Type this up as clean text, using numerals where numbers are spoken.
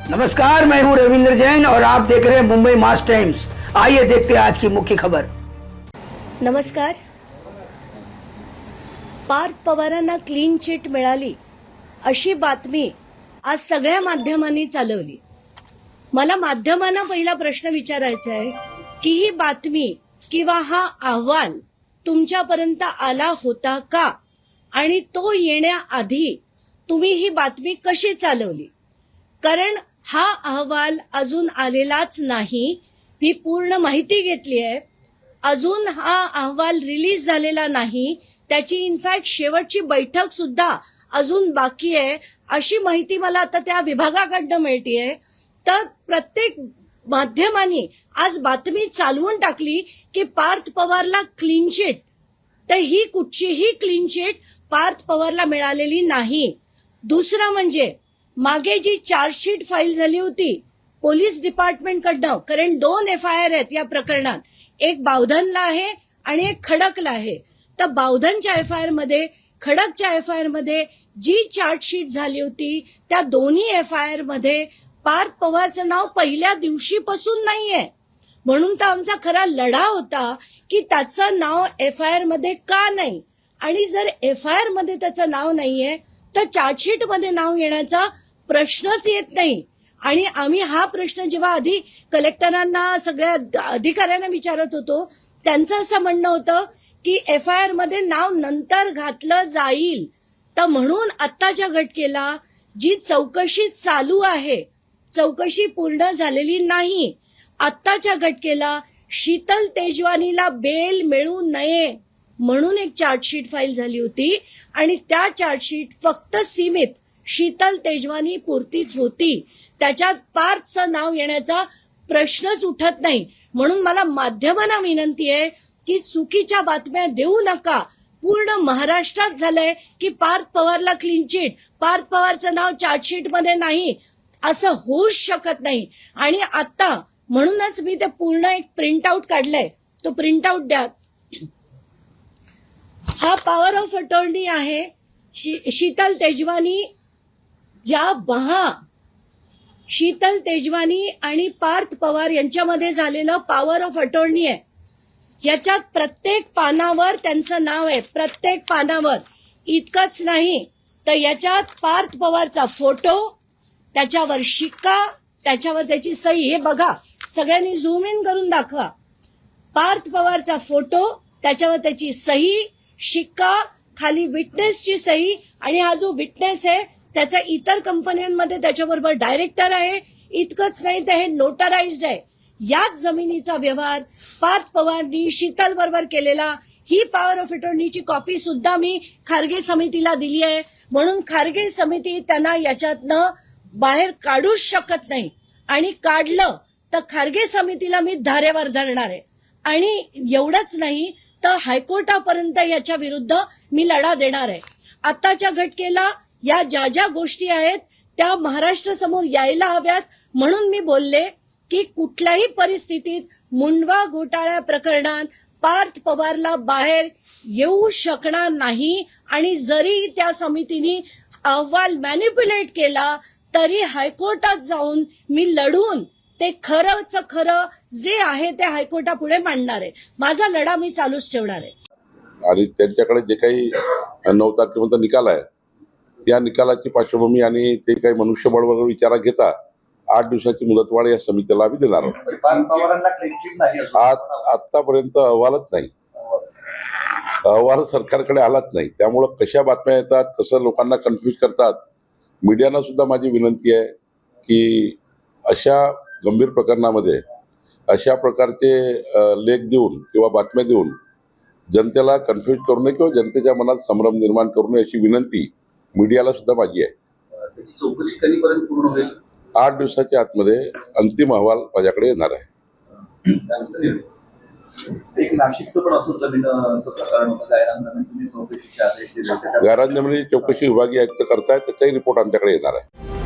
नमस्कार, मैं हूं रविंद्र जैन और आप देख रहे हैं मुंबई मास टाइम्स। आइए देखते हैं आज की मुख्य खबर। नमस्कार। पार्थ पवारांना क्लीन चिट मिळाली अशी बातमी आज सगळ्या माध्यमांनी चालवली। मला माध्यमांना पहिला प्रश्न विचारायचा आहे की ही बातमी किंवा हा अहवाल तुमच्यापर्यंत आला होता का, आणि तो येण्याआधी तुम्ही ही बातमी कशी चालवली? कारण हा अहवाल अजून आलेलाच नाही। मी पूर्ण माहिती घेतली आहे, अजून हा अहवाल रिलीज झालेला नाही, त्याची इनफॅक्ट शेवटची बैठक सुद्धा अजून बाकी आहे अशी माहिती मला आता त्या विभागाकडनं मिळतेय। तर प्रत्येक माध्यमांनी आज बातमी चालवून टाकली की पार्थ पवारला क्लीन चिट, तर ही कुठचीही क्लीन चिट पार्थ पवारला मिळालेली नाही। दुसरं म्हणजे मागे जी चार्जशीट फाईल झाली होती पोलीस डिपार्टमेंटकडनं, कारण 2 FIR आहेत या प्रकरणात, एक बावधनला आहे आणि एक खडकला आहे। तर बावधनच्या FIR मध्ये, खडकच्या FIR मध्ये जी चार्जशीट झाली होती त्या दोन्ही FIR मध्ये पार्थ पवारचं नाव पहिल्या दिवशीपासून नाहीये। म्हणून तर आमचा खरा लढा होता की त्याचं नाव FIR मध्ये का नाही, आणि जर FIR मध्ये त्याचं नाव नाहीये तर चार्जशीट मध्ये नाव येण्याचा प्रश्नच येत नाही। आणि आम्ही हा प्रश्न जेव्हा आधी कलेक्टरांना, सगळ्या अधिकाऱ्यांना विचारत होतो, त्यांचं असं म्हणणं होतं की FIR मध्ये नाव नंतर घातलं जाईल। तर म्हणून आत्ताच्या घटनेला जी चौकशी चालू आहे, चौकशी पूर्ण झालेली नाही। आत्ताच्या घटनेला शीतल तेजवानीला बेल मिळू नये म्हणून एक चार्जशीट फाईल झाली होती, आणि त्या चार्जशीट फक्त सीमित शीतल तेजवानी पुरतीच होती। त्याच्यात पार्थचं नाव येण्याचा प्रश्नच उठत नाही। म्हणून मला माध्यमांना विनंती आहे की चुकीच्या बातम्या देऊ नका। पूर्ण महाराष्ट्रात झालंय की पार्थ पवारला क्लीन चिट, पार्थ पवारचं नाव चार्जशीट मध्ये नाही, असं होऊच शकत नाही। आणि आता म्हणूनच मी ते पूर्ण एक प्रिंट आउट काढलंय, तो प्रिंट आउट द्या। हा पॉवर ऑफ अटॉर्नी आहे। शीतल तेजवानी, शीतल तेजवानी आणि पार्थ पवार यांच्यामध्ये झालेलं पॉवर ऑफ अटॉर्नी आहे। याच्यात प्रत्येक पानावर त्यांचं नाव आहे, प्रत्येक पानावर। इतकंच नाही तर याच्यात पार्थ पवारचा फोटो, त्याच्यावर शिक्का, त्याच्यावर त्याची सही, हे बघा, सगळ्यांनी झूम इन करून दाखवा। पार्थ पवारचा फोटो, त्याच्यावर त्याची सही, शिक्का, खाली विटनेसची सही, आणि हा जो विटनेस आहे त्याचा इतर कंपन्यांमध्ये त्याच्याबरोबर डायरेक्टर आहे। इतकंच नाही तर हे नोटराइज्ड आहे। याच जमिनीचा व्यवहार पार्थ पवारनी शीतल बरोबर केलेला, ही पॉवर ऑफ अटॉर्नीची कॉपी सुद्धा मी खारगे समितीला दिली आहे। म्हणून खारगे समिती त्यांना याच्यातनं बाहेर काढूच शकत नाही, आणि काढलं तर खारगे समितीला मी धारेवर धरणार आहे। आणि एवढंच नाही तर हायकोर्टापर्यंत याच्या विरुद्ध मी लढा देणार आहे। आताच्या घटनेला या ज्या गोष्टी आहेत त्या महाराष्ट्र समोर यायला हव्यात, म्हणून मी बोलले की कुठल्याही परिस्थितीत मुंडवा घोटाळ्या प्रकरणात पार्थ पवारला बाहेर येऊ शकणार नाही। आणि जरी त्या समितीने अहवाल मॅनिप्युलेट केला तरी हायकोर्टात जाऊन मी लढून ते खरंच खरं जे आहे ते हायकोर्टापुढे मांडणार आहे। माझा लढा मी चालूच ठेवणार आहे। आणि त्यांच्याकडे जे काही 9 तारखेपर्यंत निकाल आहे, त्या निकालाची पार्श्वभूमी आणि ते काही मनुष्यबळ वगैरे विचारात घेता 8 दिवसाची मुदतवाढ या समितीला आम्ही देणार आहोत। आतापर्यंत अहवालच नाही, अहवाल सरकारकडे आलाच नाही। त्यामुळं कशा बातम्या येतात, कसं लोकांना कन्फ्यूज करतात। मीडियाला सुद्धा माझी विनंती आहे की अशा गंभीर प्रकरणामध्ये अशा प्रकारचे लेख देऊन किंवा बातम्या देऊन जनतेला कन्फ्यूज करू नये किंवा जनतेच्या मनात संभ्रम निर्माण करू नये अशी विनंती मीडियाला सुद्धा माझी आहे। त्याची चौकशी कधीपर्यंत पूर्ण होईल? 8 दिवसाच्या आतमध्ये अंतिम अहवाल माझ्याकडे येणार आहे। एक नाशिकचं पण असं जमीनचं प्रकरण होतं, गायरान तुम्ही चौकशीचे आदेश दिले, गायरान जमिनी चौकशी विभागीय आयुक्त करतायत, त्याचाही रिपोर्ट आमच्याकडे येणार आहे।